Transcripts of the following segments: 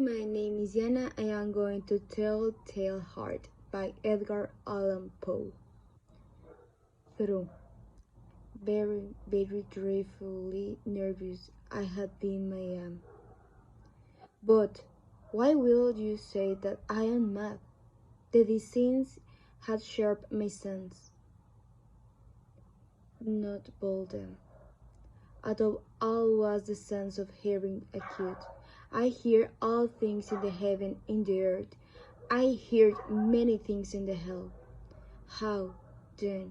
My name is Yana and I'm going to tell Tale Heart by Edgar Allan Poe. Through very dreadfully nervous I had been my But why will you say that I am mad? The disease had sharpened my sense, not bolden. Above all was the sense of hearing acute. I hear all things in the heaven, in the earth. I heard many things in the hell. How, then,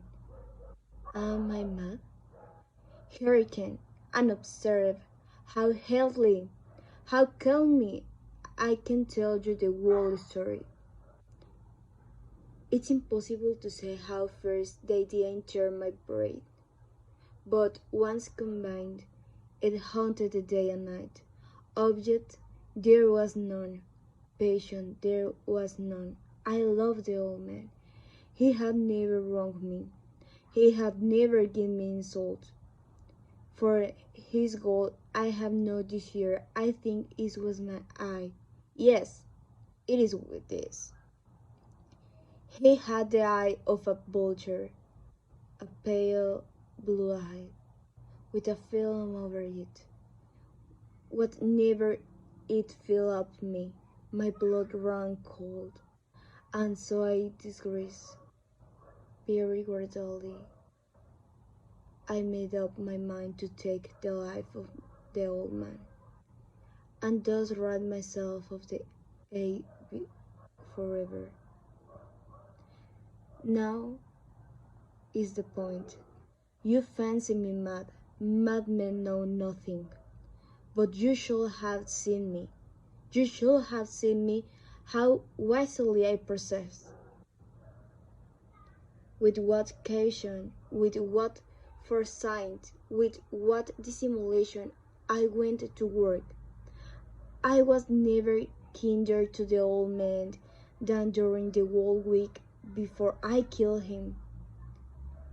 am I mad? Hurricane, unobserved, how healthily, how calmly I can tell you the whole story. It's impossible to say how first the idea entered my brain, but once combined, it haunted the day and night. Object, there was none. Patient, there was none. I loved the old man. He had never wronged me. He had never given me insult. For his gold I have no desire. I think it was my eye. Yes, it is with this. He had the eye of a vulture, a pale blue eye, with a film over it. Whatever it filled up me, my blood ran cold, and so I disgraced. Very gradually, I made up my mind to take the life of the old man, and thus rid myself of the ache forever. Now is the point. You fancy me mad. Madmen know nothing. But you should have seen me. You should have seen me how wisely I possess. With what caution, with what foresight, with what dissimulation I went to work. I was never kinder to the old man than during the whole week before I killed him.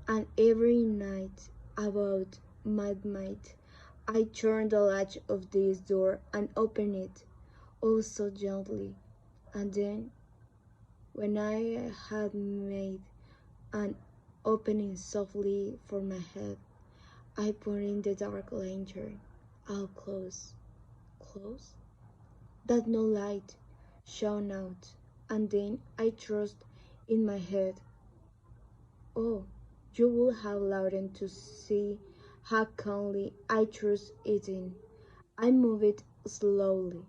And every night about midnight I turned the latch of this door and opened it, oh so gently, and then, when I had made an opening softly for my head, I put in the dark lantern, all close, that no light shone out, and then I thrust in my head. Oh, you would have learned to see how calmly I thrust it in. I moved it slowly,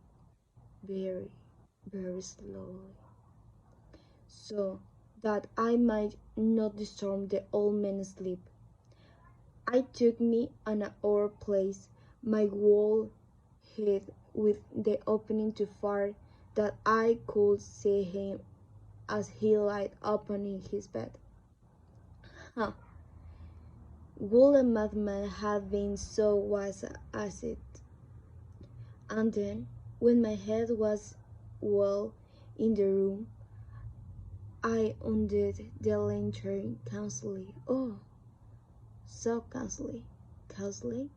very, very slowly, so that I might not disturb the old man's sleep. I took me an hour place, my whole head with the opening too far that I could see him as he lay upon his bed. Huh! Would a madman have been so wise as it? And then, when my head was well in the room, I undid the lantern cautiously. Oh, so cautiously.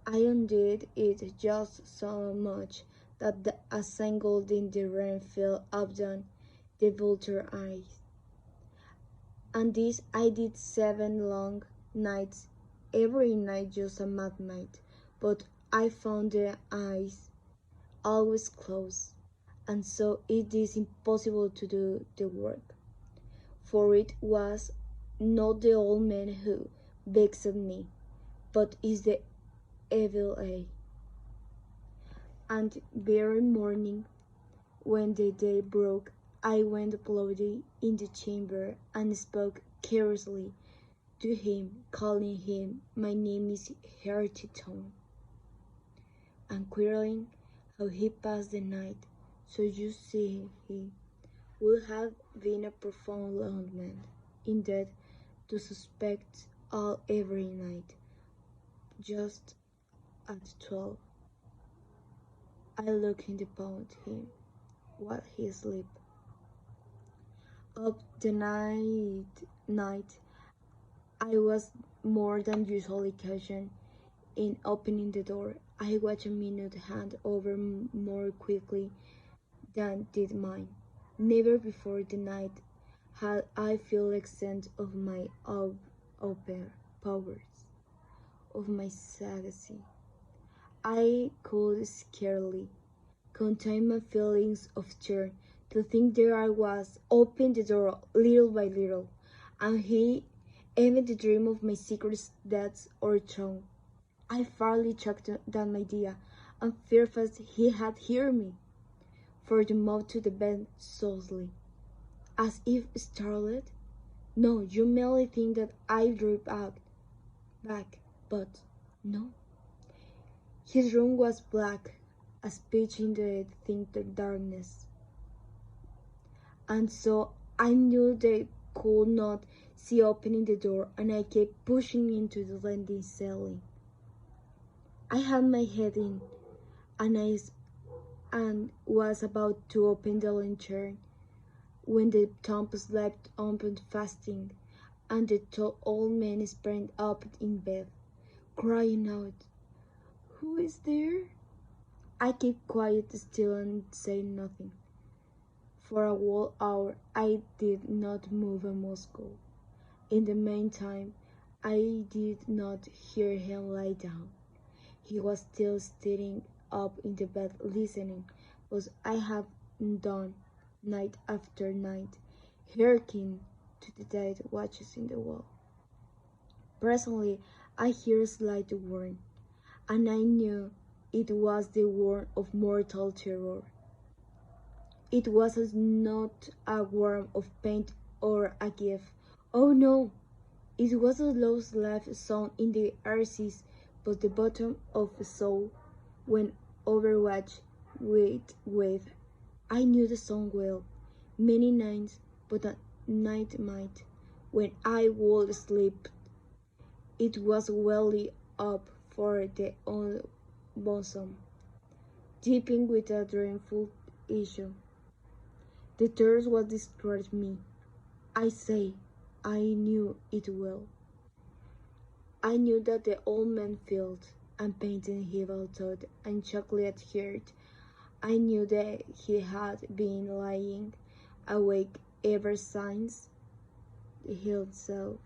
I undid it just so much that a single in the rain fell upon the vulture eyes. And this I did 7 long nights, every night just a midnight. But I found the eyes always closed, and so it is impossible to do the work. For it was not the old man who vexed me, but is the evil eye. And very morning, when the day broke, I went bloody in the chamber and spoke carelessly to him, calling him, my name is Hareton, and querying how he passed the night. So you see, he would have been a profound old man, indeed, to suspect all every night. Just at 12, I looked in upon him while he slept. Up the night, I was more than usually cautious in opening the door. I watched a minute hand over more quickly than did mine. Never before the night had I felt exempt of my powers, of my sagacy. I could scarcely contain my feelings of terror to think there I was, opened the door little by little, and he, even the dream of my secret depths or tongue. I fairly chucked down my idea, and feared fast he had heard me, for the moved to the bed softly, as if startled. No, you merely think that I drew back, but no. His room was black as pitch in the thick darkness, and so I knew they could not see opening the door, and I kept pushing into the landing ceiling. I had my head in, and and was about to open the lantern when the thump slept open fasting, and the tall old man sprang up in bed, crying out, "Who is there?" I kept quiet still and said nothing. For a whole hour I did not move a muscle. In the meantime, I did not hear him lie down. He was still sitting up in the bed listening, as I have done night after night, hearkening to the dead watches in the wall. Presently I heard a slight whirr, and I knew it was the whirr of mortal terror. It was not a worm of pain or a gift. Oh no! It was a low laugh sound in the arses, but the bottom of the soul, when overwatched with. I knew the song well, many nights, but at night might, when I would sleep, it was welly up for the own bosom, dipping with a dreadful issue. The thirst was destroyed me. I say, I knew it well. I knew that the old man felt and painted evil thought and chocolate heart. I knew that he had been lying awake ever since himself.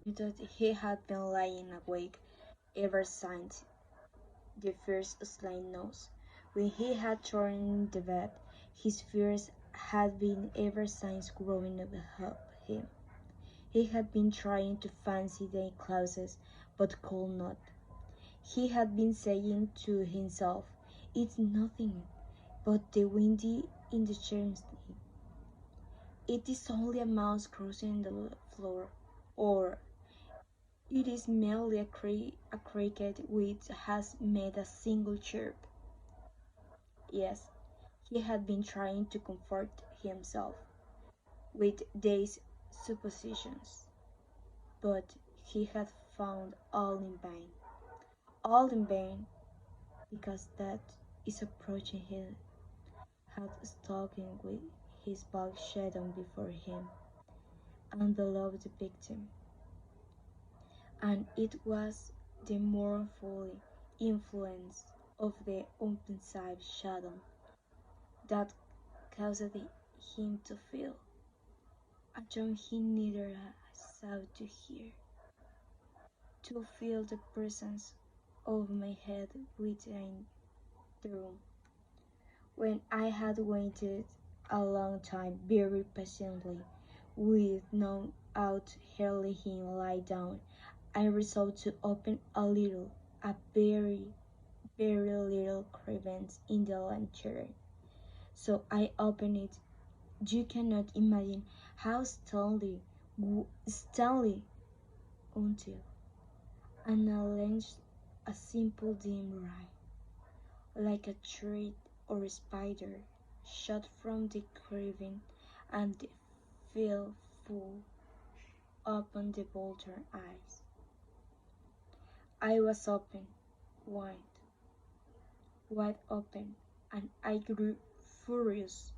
That he had been lying awake ever since the first slain nose. When he had torn the bed, his fears had been ever since growing up him. He had been trying to fancy the clauses, but could not. He had been saying to himself, "It's nothing but the windy in the chimney. It is only a mouse crossing the floor, or it is merely a cricket which has made a single chirp." Yes, he had been trying to comfort himself with these suppositions, but he had found all in vain. All in vain, because death is approaching. He had stalking with his black shadow before him, and beloved the victim, and it was the mournful influence of the unpensive shadow that caused him to feel, a tone he neither sought to hear, to feel the presence of my head within the room. When I had waited a long time very patiently, with no out hearing him lie down, I resolved to open a very, very little crevice in the lantern. So I opened it. You cannot imagine how stealthy until, and I launched a simple dim ray, like a thread or a spider, shot from the craven, and fell full upon the vulture eyes. I was open, wide, wide open, and I grew furious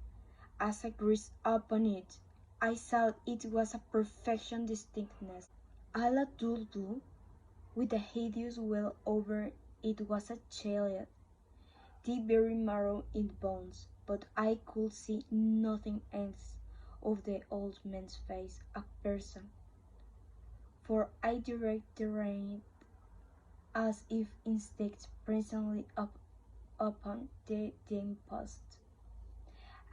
as I gazed upon it. I saw it was a perfection distinctness, a la dull blue, with a hideous well over it was a child, the very marrow in the bones, but I could see nothing else of the old man's face, a person, for I directed as if instinct presently upon the dim post.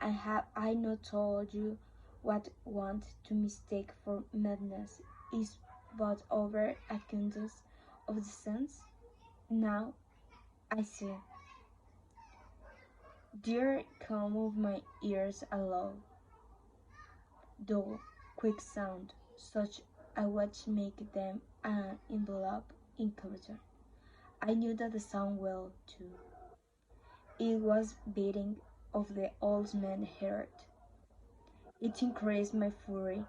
And have I not told you what want to mistake for madness is but over acquaintance of the sense? Now I see. There come of my ears a low, dull, quick sound, such a which make them an envelope incubator. I knew that the sound well, too. It was beating of the old man's heart. It increased my fury,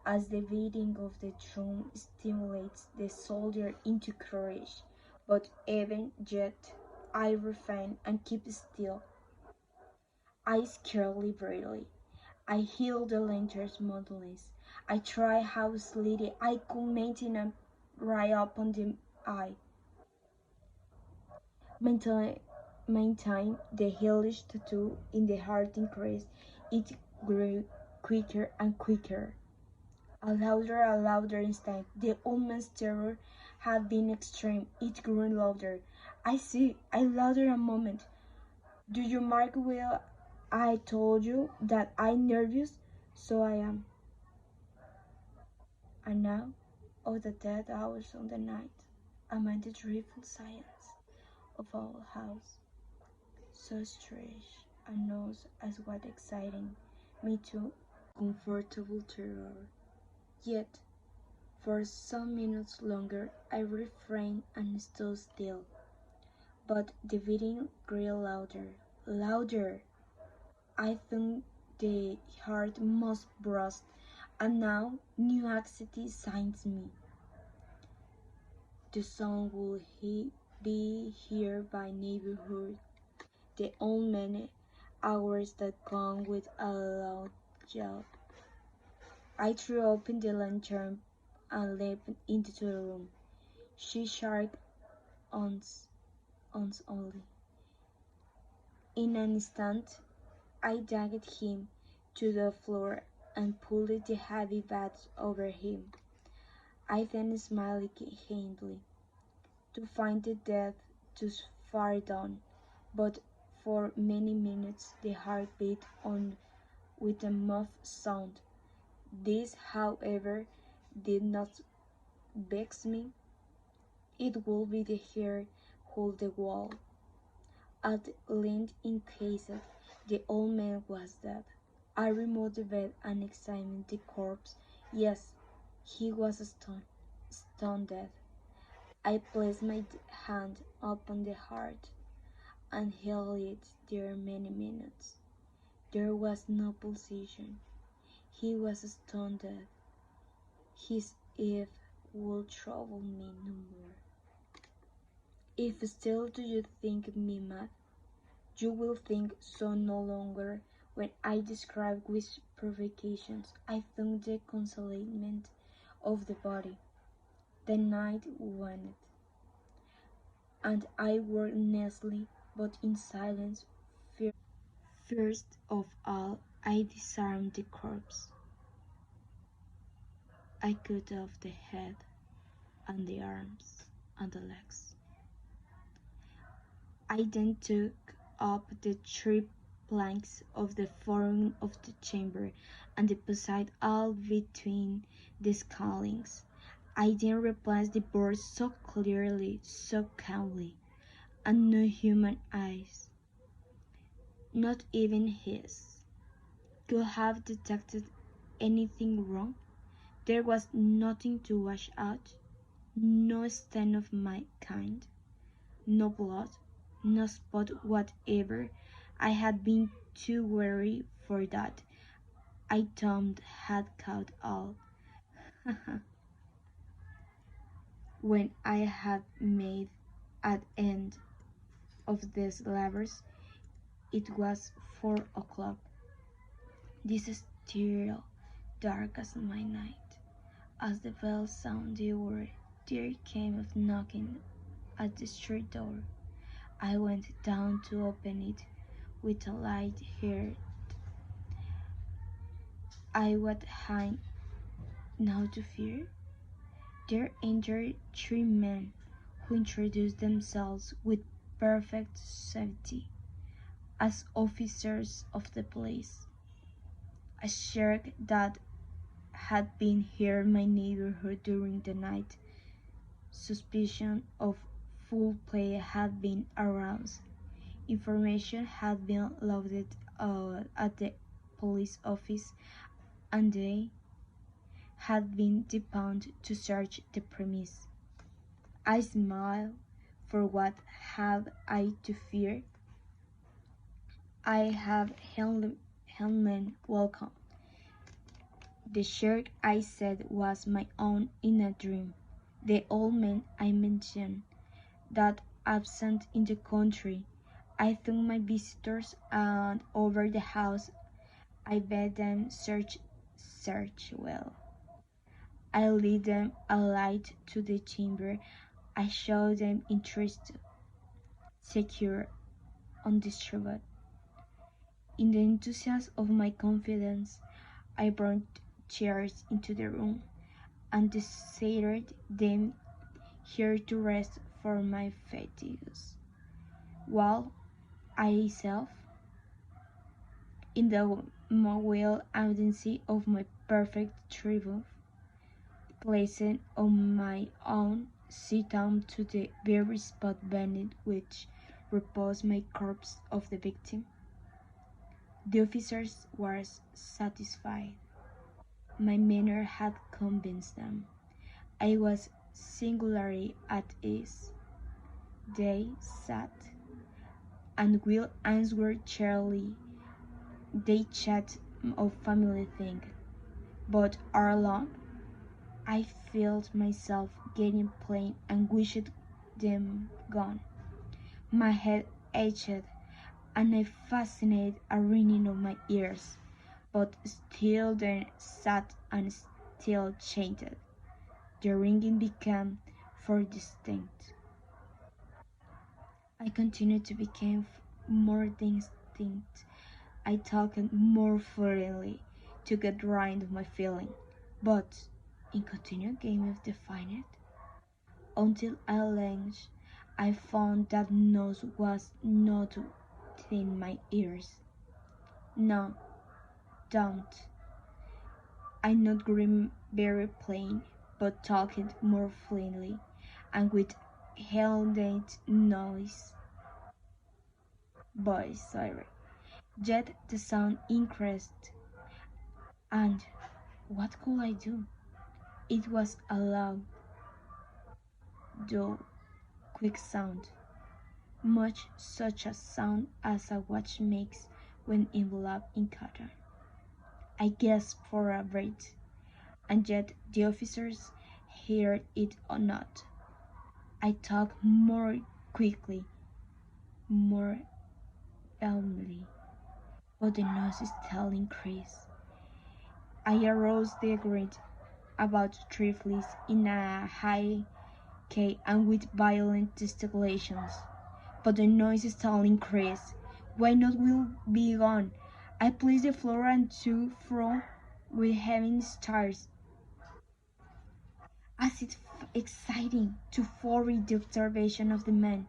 as the beating of the drum stimulates the soldier into courage. But even yet I refrain and keep still. I scarcely breathe. I held the lanterns motionless. I tried how steady I could maintain a right upon the eye. Meantime, the hellish tattoo in the heart increased. It grew quicker and quicker. A louder instant. The old man's terror had been extreme. It grew louder. I see. I louder a moment. Do you mark well? I told you that I'm nervous, so I am. And now, of the dead hours of the night, amid the dreadful silence of our house, so strange and knows as what exciting me to comfortable terror. Yet, for some minutes longer I refrained and stood still, but the beating grew louder, louder. I thought the heart must burst, and now new anxiety seized me. The son would he be here by neighborhood, the old many hours that come with a loud yell. I threw open the lantern and leaped into the room. She sharp ons only. In an instant I dragged him to the floor and pulled the heavy bed over him. I then smiled faintly, to find the death too far done, but for many minutes the heart beat on with a muffled sound. This, however, did not vex me. It would be the hair hold the wall. At length in case the old man was dead. I removed the bed and examined the corpse. Yes, he was stone dead. I placed my hand upon the heart and held it there many minutes. There was no pulsation. He was stone dead. His Eve would trouble me no more. If still do you think me mad, you will think so no longer when I describe with provocations I found the concealment of the body. The night waned, and I worked nestled, but in silence. First of all, I disarmed the corpse. I cut off the head and the arms and the legs. I then took up the 3 planks of the flooring of the chamber and deposited all between the scalings. I then replaced the boards so clearly, so calmly, and no human eyes, not even his, could have detected anything wrong. There was nothing to wash out, no stain of my kind, no blood, no spot whatever. I had been too wary for that. I Tom had caught all. When I had made an end of these labors, it was 4 o'clock. This is still dark as my night, as the bells sound the word. There came a knocking at the street door. I went down to open it with a light heart. I what had now to fear? There entered three men who introduced themselves with perfect safety as officers of the police. A sheriff that had been here in my neighborhood during the night. Suspicion of foul play had been aroused. Information had been loaded at the police office, and they had been detailed to search the premises. I smiled, for what had I to fear? I have Hellman welcome. The shirt I said was my own in a dream. The old man I mentioned, that absent in the country. I took my visitors and over the house. I bade them search well. I led them a light to the chamber. I showed them interest, secure, undisturbed. In the enthusiasm of my confidence, I brought chairs into the room and decided them here to rest for my fatigues, while I self, in the well audiency of my perfect triumph, placed on my own sit down to the very spot beneath which reposed my corpse of the victim. The officers were satisfied. My manner had convinced them. I was singularly at ease. They sat, and Will answered cheerily. They chat of family things, but ere long I felt myself getting plain and wished them gone. My head ached, and I fastened a ringing on my ears, but still they sat and still chanted. The ringing became more distinct. I continued to become more distinct. I talked more freely to get rid of my feeling, but in continued game of defiant, until at length I found that nose was not within my ears. No, don't. I not grew very plain, but talked more freely, and with held voice, Yet the sound increased, and what could I do? It was a loud, dull, quick sound, much such a sound as a watch makes when enveloped in cotton. I gasped for a breath, and yet the officers heard it or not. I talked more quickly, more vehemently, but the noise still increased. I aroused the agreed about trifles in a high key and with violent gesticulations, but the noise still increased. Why not will be gone? I placed the floor and to fro with heavy stars, as if exciting to forward the observation of the man.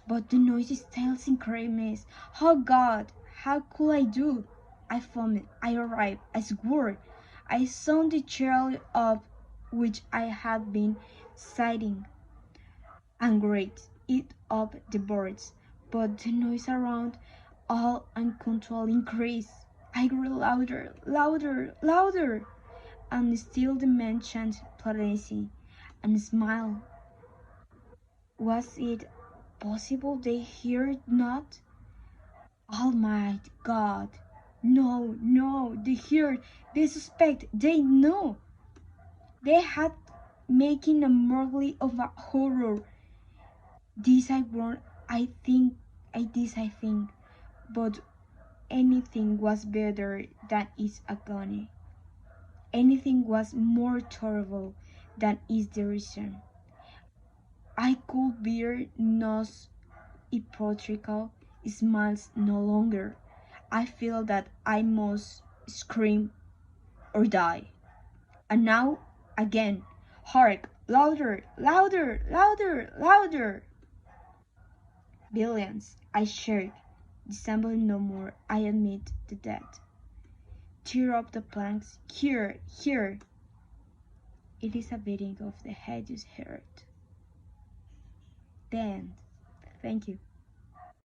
But the noise still increased. Oh God, how could I do? I foamed, I arrived, I swore. I saw the chair up which I had been sitting, and raised it up the boards, but the noise around all uncontrolled increased. I grew louder, louder, louder, and still the man chanted plaintively and smiled. Was it possible they heard not? Almighty God! No, no, they heard, they suspect, they know. They had making a morally of a horror. This I want, I think, but anything was better than its agony. Anything was more terrible than its derision. I could bear nos hypocritical smiles no longer. I feel that I must scream or die. And now, again, hark, louder, louder, louder, louder. Billions, I shriek, dissemble no more, I admit the dead. Tear up the planks, here, here. It is a beating of the hideous heart. The end. Thank you.